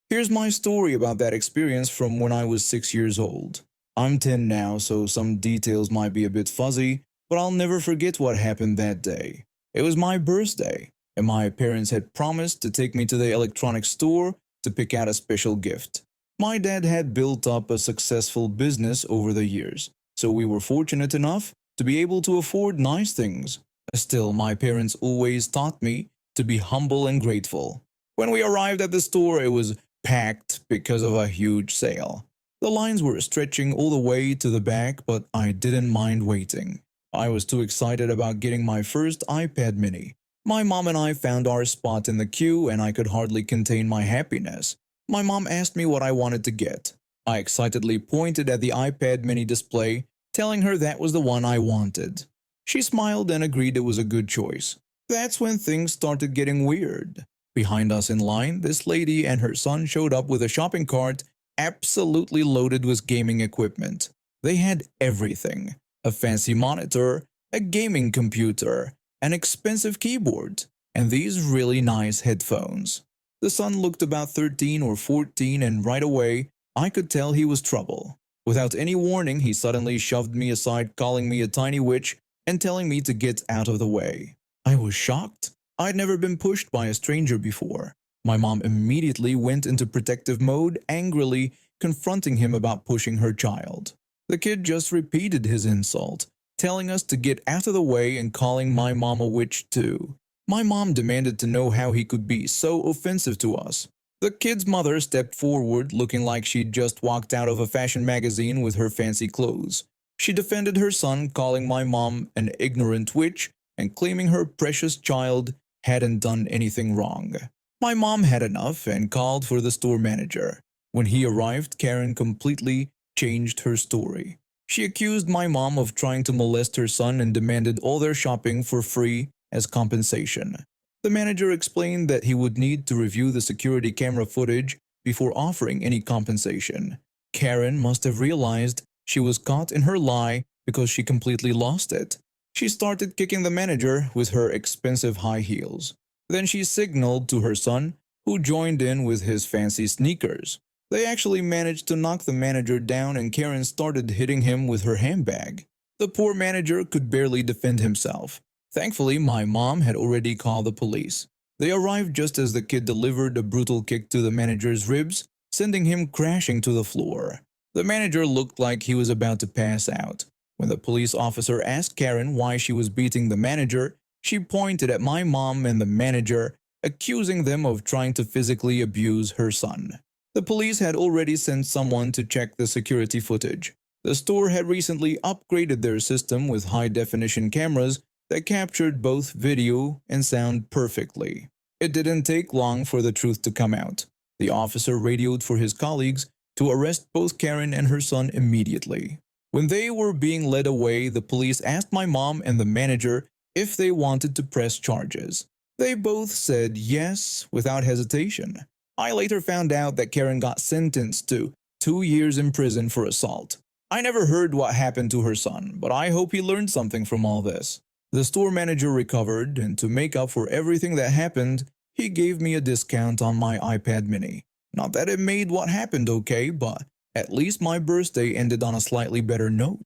Here's my story about that experience from when I was 6 years old. I'm 10 now, so some details might be a bit fuzzy, but I'll never forget what happened that day. It was my birthday, and my parents had promised to take me to the electronics store to pick out a special gift. My dad had built up a successful business over the years, so we were fortunate enough to be able to afford nice things. Still, my parents always taught me to be humble and grateful. When we arrived at the store, it was packed because of a huge sale. The lines were stretching all the way to the back, but I didn't mind waiting. I was too excited about getting my first iPad mini. My mom and I found our spot in the queue, and I could hardly contain my happiness. My mom asked me what I wanted to get. I excitedly pointed at the iPad mini display, telling her that was the one I wanted. She smiled and agreed it was a good choice. That's when things started getting weird. Behind us in line, this lady and her son showed up with a shopping cart absolutely loaded with gaming equipment. They had everything: a fancy monitor, a gaming computer, an expensive keyboard, and these really nice headphones. The son looked about 13 or 14, and right away I could tell he was trouble. Without any warning, he suddenly shoved me aside, calling me a tiny witch and telling me to get out of the way. I was shocked. I'd never been pushed by a stranger before. My mom immediately went into protective mode, angrily confronting him about pushing her child. The kid just repeated his insult, telling us to get out of the way and calling my mom a witch too. My mom demanded to know how he could be so offensive to us. The kid's mother stepped forward, looking like she'd just walked out of a fashion magazine with her fancy clothes. She defended her son, calling my mom an ignorant witch and claiming her precious child hadn't done anything wrong. My mom had enough and called for the store manager. When he arrived, Karen completely changed her story. She accused my mom of trying to molest her son and demanded all their shopping for free as compensation. The manager explained that he would need to review the security camera footage before offering any compensation. Karen must have realized she was caught in her lie because she completely lost it. She started kicking the manager with her expensive high heels. Then she signaled to her son, who joined in with his fancy sneakers. They actually managed to knock the manager down, and Karen started hitting him with her handbag. The poor manager could barely defend himself. Thankfully, my mom had already called the police. They arrived just as the kid delivered a brutal kick to the manager's ribs, sending him crashing to the floor. The manager looked like he was about to pass out. When the police officer asked Karen why she was beating the manager, she pointed at my mom and the manager, accusing them of trying to physically abuse her son. The police had already sent someone to check the security footage. The store had recently upgraded their system with high-definition cameras that captured both video and sound perfectly. It didn't take long for the truth to come out. The officer radioed for his colleagues to arrest both Karen and her son immediately. When they were being led away, the police asked my mom and the manager if they wanted to press charges. They both said yes without hesitation. I later found out that Karen got sentenced to 2 years in prison for assault. I never heard what happened to her son, but I hope he learned something from all this. The store manager recovered, and to make up for everything that happened, he gave me a discount on my iPad mini. Not that it made what happened okay, but at least my birthday ended on a slightly better note.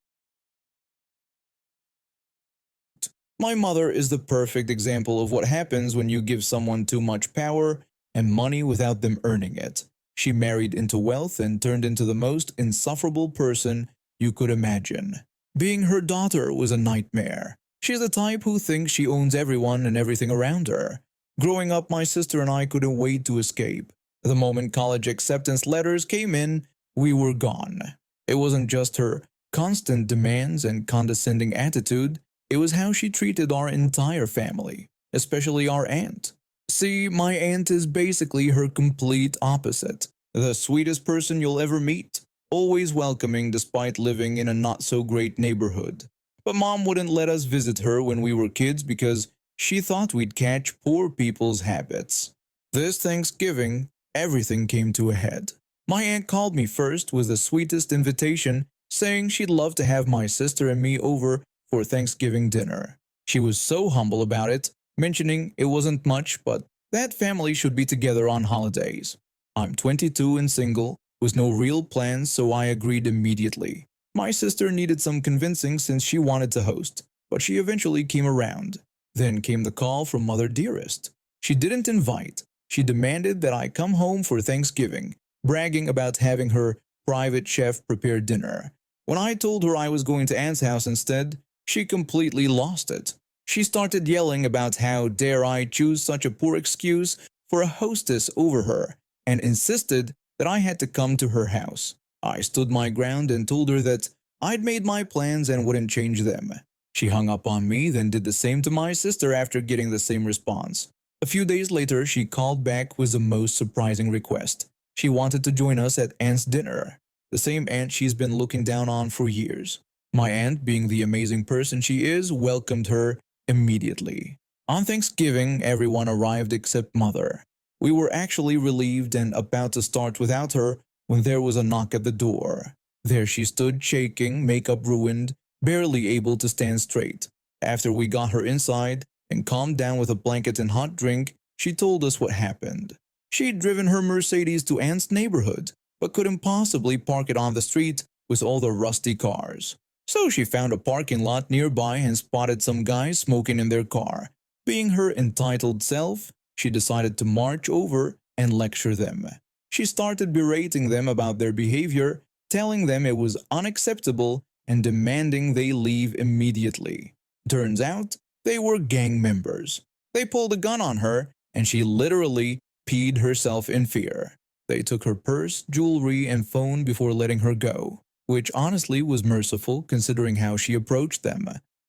My mother is the perfect example of what happens when you give someone too much power and money without them earning it. She married into wealth and turned into the most insufferable person you could imagine. Being her daughter was a nightmare. She's the type who thinks she owns everyone and everything around her. Growing up, my sister and I couldn't wait to escape. The moment college acceptance letters came in, we were gone. It wasn't just her constant demands and condescending attitude, it was how she treated our entire family, especially our aunt. See, my aunt is basically her complete opposite. The sweetest person you'll ever meet, always welcoming despite living in a not-so-great neighborhood. But Mom wouldn't let us visit her when we were kids because she thought we'd catch poor people's habits. This Thanksgiving, everything came to a head. My aunt called me first with the sweetest invitation, saying she'd love to have my sister and me over for Thanksgiving dinner. She was so humble about it, mentioning it wasn't much, but that family should be together on holidays. I'm 22 and single, with no real plans, so I agreed immediately. My sister needed some convincing since she wanted to host, but she eventually came around. Then came the call from Mother Dearest. She didn't invite. She demanded that I come home for Thanksgiving, bragging about having her private chef prepare dinner. When I told her I was going to Aunt's house instead, she completely lost it. She started yelling about how dare I choose such a poor excuse for a hostess over her, and insisted that I had to come to her house. I stood my ground and told her that I'd made my plans and wouldn't change them. She hung up on me, then did the same to my sister after getting the same response. A few days later, she called back with the most surprising request. She wanted to join us at Aunt's dinner, the same aunt she's been looking down on for years. My aunt, being the amazing person she is, welcomed her immediately. On Thanksgiving, everyone arrived except Mother. We were actually relieved and about to start without her when there was a knock at the door. There she stood, shaking, makeup ruined, barely able to stand straight. After we got her inside and calmed down with a blanket and hot drink, she told us what happened. She'd driven her Mercedes to Aunt's neighborhood, but couldn't possibly park it on the street with all the rusty cars. So she found a parking lot nearby and spotted some guys smoking in their car. Being her entitled self, she decided to march over and lecture them. She started berating them about their behavior, telling them it was unacceptable and demanding they leave immediately. Turns out, they were gang members. They pulled a gun on her, and she literally peed herself in fear. They took her purse, jewelry, and phone before letting her go, which honestly was merciful considering how she approached them.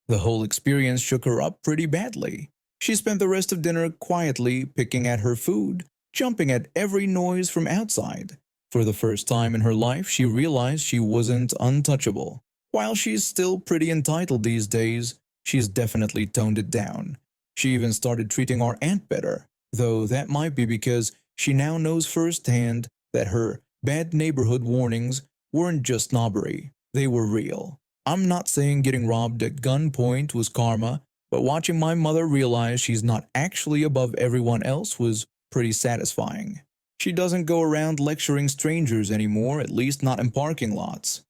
The whole experience shook her up pretty badly. She spent the rest of dinner quietly picking at her food, jumping at every noise from outside. For the first time in her life, she realized she wasn't untouchable. While she's still pretty entitled these days, she's definitely toned it down. She even started treating our aunt better, though that might be because she now knows firsthand that her bad neighborhood warnings weren't just snobbery, they were real. I'm not saying getting robbed at gunpoint was karma, but watching my mother realize she's not actually above everyone else was pretty satisfying. She doesn't go around lecturing strangers anymore, at least not in parking lots.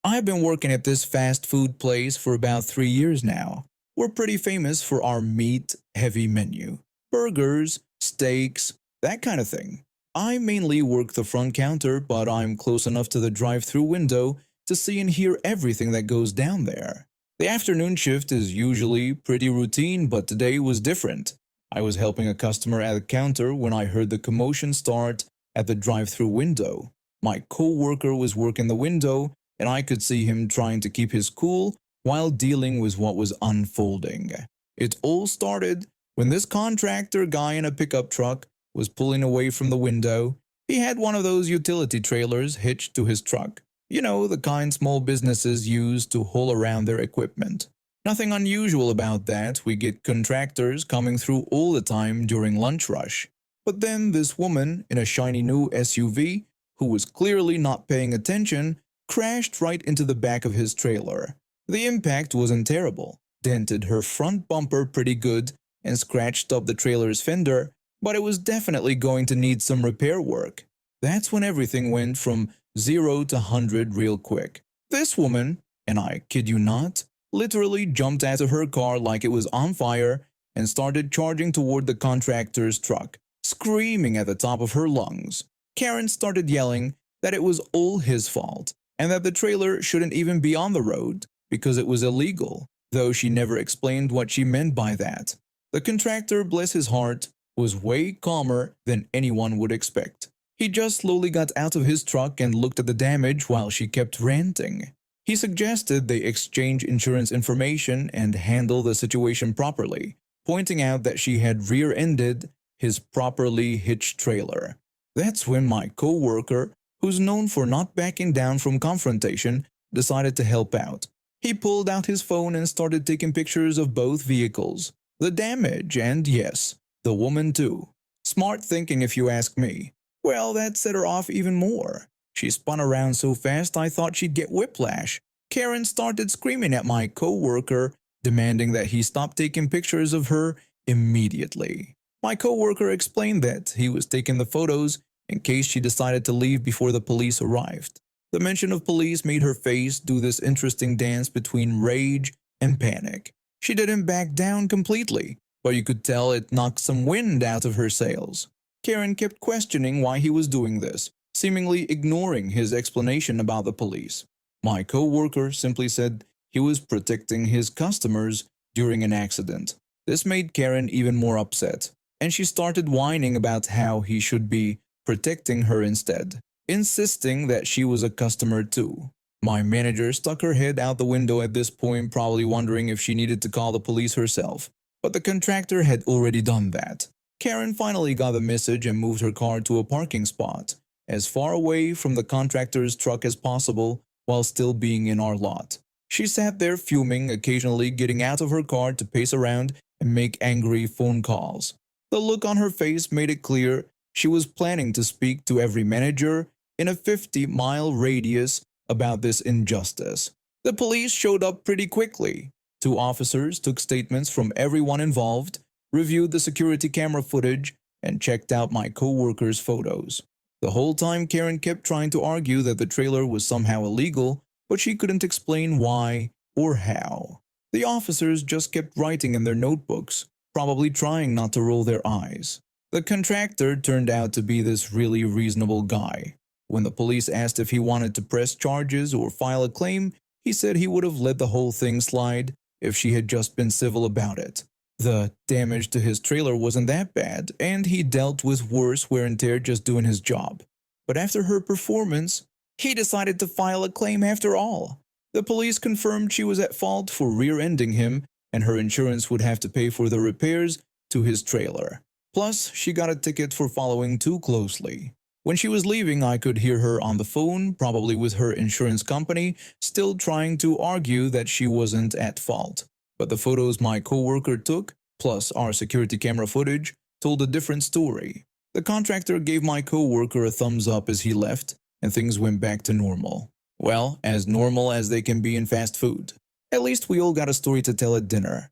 I've been working at this fast food place for about 3 years now. We're pretty famous for our meat-heavy menu. Burgers, steaks, that kind of thing. I mainly work the front counter, but I'm close enough to the drive-thru window to see and hear everything that goes down there. The afternoon shift is usually pretty routine, but today was different. I was helping a customer at the counter when I heard the commotion start at the drive-thru window. My co-worker was working the window, and I could see him trying to keep his cool while dealing with what was unfolding. It all started when this contractor guy in a pickup truck was pulling away from the window. He had one of those utility trailers hitched to his truck. You know, the kind small businesses use to haul around their equipment. Nothing unusual about that. We get contractors coming through all the time during lunch rush. But then this woman in a shiny new SUV, who was clearly not paying attention, crashed right into the back of his trailer. The impact wasn't terrible, dented her front bumper pretty good, and scratched up the trailer's fender, but it was definitely going to need some repair work. That's when everything went from 0 to 100 real quick. This woman, and I kid you not, literally jumped out of her car like it was on fire and started charging toward the contractor's truck, screaming at the top of her lungs. Karen started yelling that it was all his fault, and that the trailer shouldn't even be on the road because it was illegal, though she never explained what she meant by that. The contractor, bless his heart, was way calmer than anyone would expect. He just slowly got out of his truck and looked at the damage while she kept ranting. He suggested they exchange insurance information and handle the situation properly, pointing out that she had rear-ended his properly hitched trailer. That's when my co-worker, who's known for not backing down from confrontation, decided to help out. He pulled out his phone and started taking pictures of both vehicles, the damage, and yes, the woman too. Smart thinking if you ask me. Well, that set her off even more. She spun around so fast I thought she'd get whiplash. Karen started screaming at my co-worker, demanding that he stop taking pictures of her immediately. My coworker explained that he was taking the photos in case she decided to leave before the police arrived. The mention of police made her face do this interesting dance between rage and panic. She didn't back down completely, but you could tell it knocked some wind out of her sails. Karen kept questioning why he was doing this, seemingly ignoring his explanation about the police. My coworker simply said he was protecting his customers during an accident. This made Karen even more upset, and she started whining about how he should be protecting her instead, insisting that she was a customer too. My manager stuck her head out the window at this point, probably wondering if she needed to call the police herself, but the contractor had already done that. Karen finally got the message and moved her car to a parking spot, as far away from the contractor's truck as possible while still being in our lot. She sat there fuming, occasionally getting out of her car to pace around and make angry phone calls. The look on her face made it clear she was planning to speak to every manager in a 50-mile radius about this injustice. The police showed up pretty quickly. Two officers took statements from everyone involved, reviewed the security camera footage, and checked out my coworker's photos. The whole time Karen kept trying to argue that the trailer was somehow illegal, but she couldn't explain why or how. The officers just kept writing in their notebooks, probably trying not to roll their eyes. The contractor turned out to be this really reasonable guy. When the police asked if he wanted to press charges or file a claim, he said he would have let the whole thing slide if she had just been civil about it. The damage to his trailer wasn't that bad, and he dealt with worse wear and tear just doing his job. But after her performance, he decided to file a claim after all. The police confirmed she was at fault for rear-ending him, and her insurance would have to pay for the repairs to his trailer. Plus, she got a ticket for following too closely. When she was leaving, I could hear her on the phone, probably with her insurance company, still trying to argue that she wasn't at fault. But the photos my coworker took, plus our security camera footage, told a different story. The contractor gave my coworker a thumbs up as he left, and things went back to normal. Well, as normal as they can be in fast food. At least we all got a story to tell at dinner.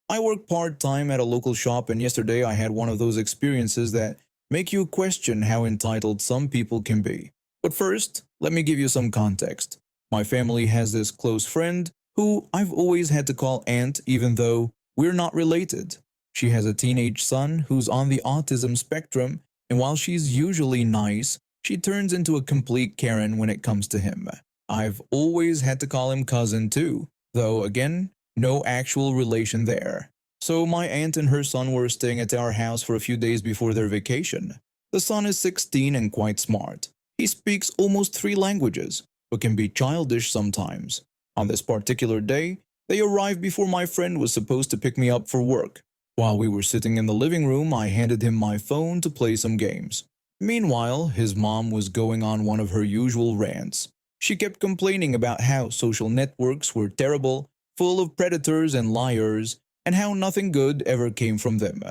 I work part-time at a local shop, and yesterday I had one of those experiences that make you question how entitled some people can be. But first, let me give you some context. My family has this close friend who I've always had to call Aunt even though we're not related. She has a teenage son who's on the autism spectrum, and while she's usually nice, she turns into a complete Karen when it comes to him. I've always had to call him cousin too, though again, no actual relation there. So my aunt and her son were staying at our house for a few days before their vacation. The son is 16 and quite smart. He speaks almost 3 languages, but can be childish sometimes. On this particular day, they arrived before my friend was supposed to pick me up for work. While we were sitting in the living room, I handed him my phone to play some games. Meanwhile, his mom was going on one of her usual rants. She kept complaining about how social networks were terrible, full of predators and liars, and how nothing good ever came from them.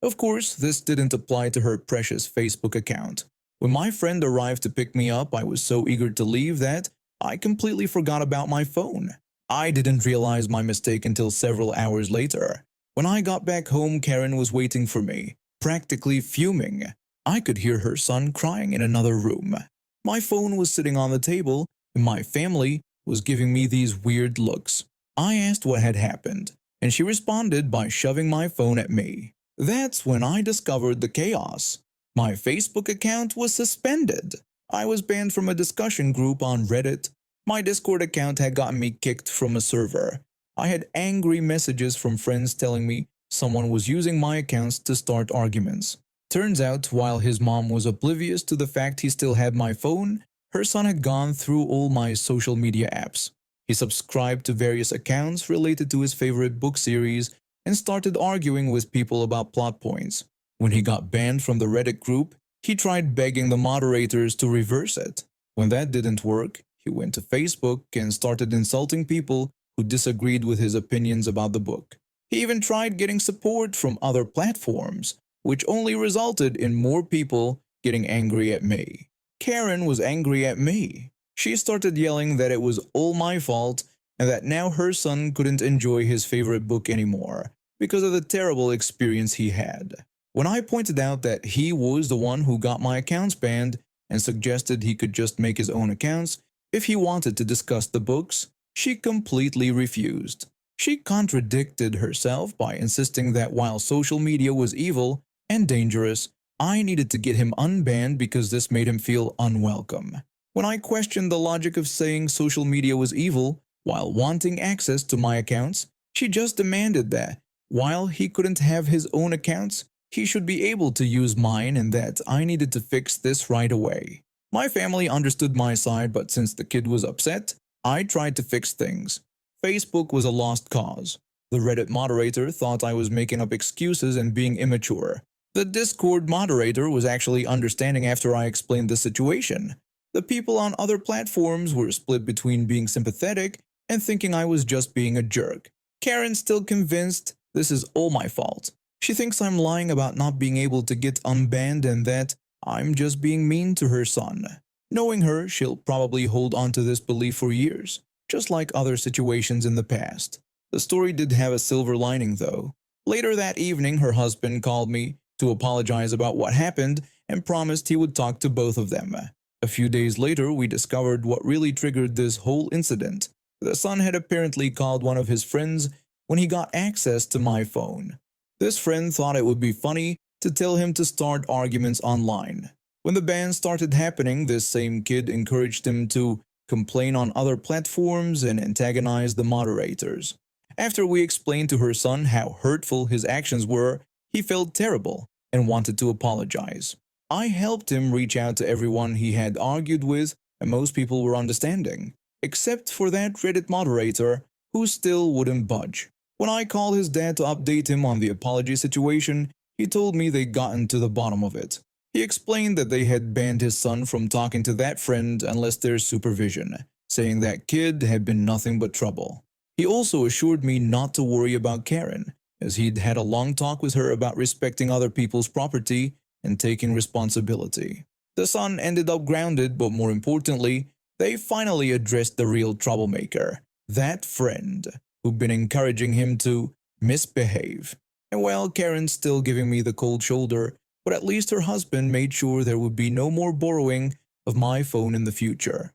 Of course, this didn't apply to her precious Facebook account. When my friend arrived to pick me up, I was so eager to leave that I completely forgot about my phone. I didn't realize my mistake until several hours later. When I got back home, Karen was waiting for me, practically fuming. I could hear her son crying in another room. My phone was sitting on the table, and my family was giving me these weird looks. I asked what had happened, and she responded by shoving my phone at me. That's when I discovered the chaos. My Facebook account was suspended. I was banned from a discussion group on Reddit. My Discord account had gotten me kicked from a server. I had angry messages from friends telling me someone was using my accounts to start arguments. Turns out, while his mom was oblivious to the fact he still had my phone, her son had gone through all my social media apps. He subscribed to various accounts related to his favorite book series and started arguing with people about plot points. When he got banned from the Reddit group, he tried begging the moderators to reverse it. When that didn't work, he went to Facebook and started insulting people who disagreed with his opinions about the book. He even tried getting support from other platforms, which only resulted in more people getting angry at me. Karen was angry at me. She started yelling that it was all my fault and that now her son couldn't enjoy his favorite book anymore because of the terrible experience he had. When I pointed out that he was the one who got my accounts banned and suggested he could just make his own accounts if he wanted to discuss the books, she completely refused. She contradicted herself by insisting that while social media was evil and dangerous, I needed to get him unbanned because this made him feel unwelcome. When I questioned the logic of saying social media was evil while wanting access to my accounts, she just demanded that, while he couldn't have his own accounts, he should be able to use mine and that I needed to fix this right away. My family understood my side, but since the kid was upset, I tried to fix things. Facebook was a lost cause. The Reddit moderator thought I was making up excuses and being immature. The Discord moderator was actually understanding after I explained the situation. The people on other platforms were split between being sympathetic and thinking I was just being a jerk. Karen's still convinced this is all my fault. She thinks I'm lying about not being able to get unbanned and that I'm just being mean to her son. Knowing her, she'll probably hold on to this belief for years, just like other situations in the past. The story did have a silver lining though. Later that evening, her husband called me to apologize about what happened and promised he would talk to both of them. A few days later, we discovered what really triggered this whole incident. The son had apparently called one of his friends when he got access to my phone. This friend thought it would be funny to tell him to start arguments online. When the ban started happening, this same kid encouraged him to complain on other platforms and antagonize the moderators. After we explained to her son how hurtful his actions were, he felt terrible and wanted to apologize. I helped him reach out to everyone he had argued with, and most people were understanding, except for that Reddit moderator who still wouldn't budge. When I called his dad to update him on the apology situation, he told me they'd gotten to the bottom of it. He explained that they had banned his son from talking to that friend unless there's supervision, saying that kid had been nothing but trouble. He also assured me not to worry about Karen, as he'd had a long talk with her about respecting other people's property and taking responsibility. The son ended up grounded, but more importantly, they finally addressed the real troublemaker, that friend, who'd been encouraging him to misbehave. And well, Karen's still giving me the cold shoulder, but at least her husband made sure there would be no more borrowing of my phone in the future.